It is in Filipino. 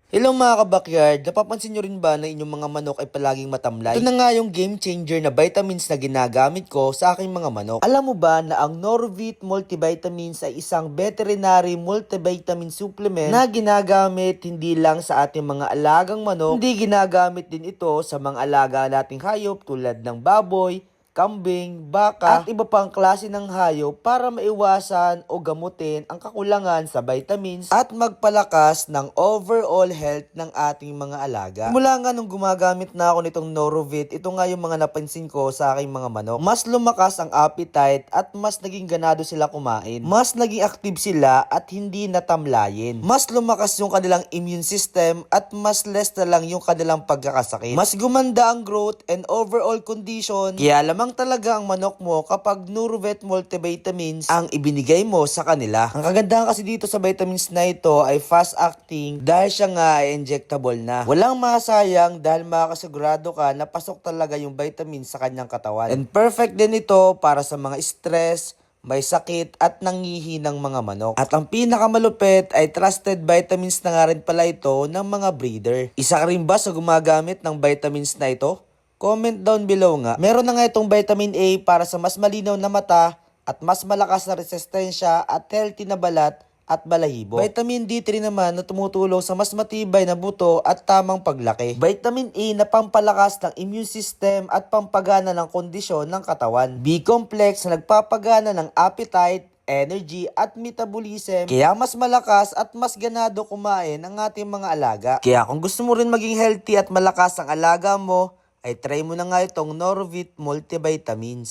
Hello mga kabakyard, napapansin nyo rin ba na inyong mga manok ay palaging matamlay? Ito na nga yung game changer na vitamins na ginagamit ko sa aking mga manok. Alam mo ba na ang Norvit Multivitamins ay isang veterinary multivitamin supplement na ginagamit hindi lang sa ating mga alagang manok, hindi ginagamit din ito sa mga alaga nating hayop tulad ng baboy, kambing, baka, at iba pang klase ng hayop para maiwasan o gamutin ang kakulangan sa vitamins at magpalakas ng overall health ng ating mga alaga. Mula nga nung gumagamit na ako nitong Norovit, ito nga yung mga napansin ko sa aking mga manok. Mas lumakas ang appetite at mas naging ganado sila kumain. Mas naging active sila at hindi natamlayin. Mas lumakas yung kanilang immune system at mas less na lang yung kanilang pagkakasakit. Mas gumanda ang growth and overall condition. Kaya lamang talaga ang manok mo kapag Norovit Multivitamins ang ibinigay mo sa kanila. Ang kagandahan kasi dito sa vitamins na ito ay fast acting dahil siya nga ay injectable na. Walang masayang dahil makakasigurado ka na pasok talaga yung vitamins sa kanyang katawan. And perfect din ito para sa mga stress, may sakit at nangihinang mga manok. At ang pinakamalupit ay trusted vitamins na nga rin pala ito ng mga breeder. Isa ka rin ba sa gumagamit ng vitamins na ito? Comment down below nga. Meron na nga itong vitamin A para sa mas malinaw na mata at mas malakas na resistensya at healthy na balat at balahibo. Vitamin D3 naman na tumutulong sa mas matibay na buto at tamang paglaki. Vitamin E na pampalakas ng immune system at pampagana ng kondisyon ng katawan. B-complex na nagpapagana ng appetite, energy at metabolism, kaya mas malakas at mas ganado kumain ang ating mga alaga. Kaya kung gusto mo rin maging healthy at malakas ang alaga mo, ay try mo na nga itong Norovit Multivitamins.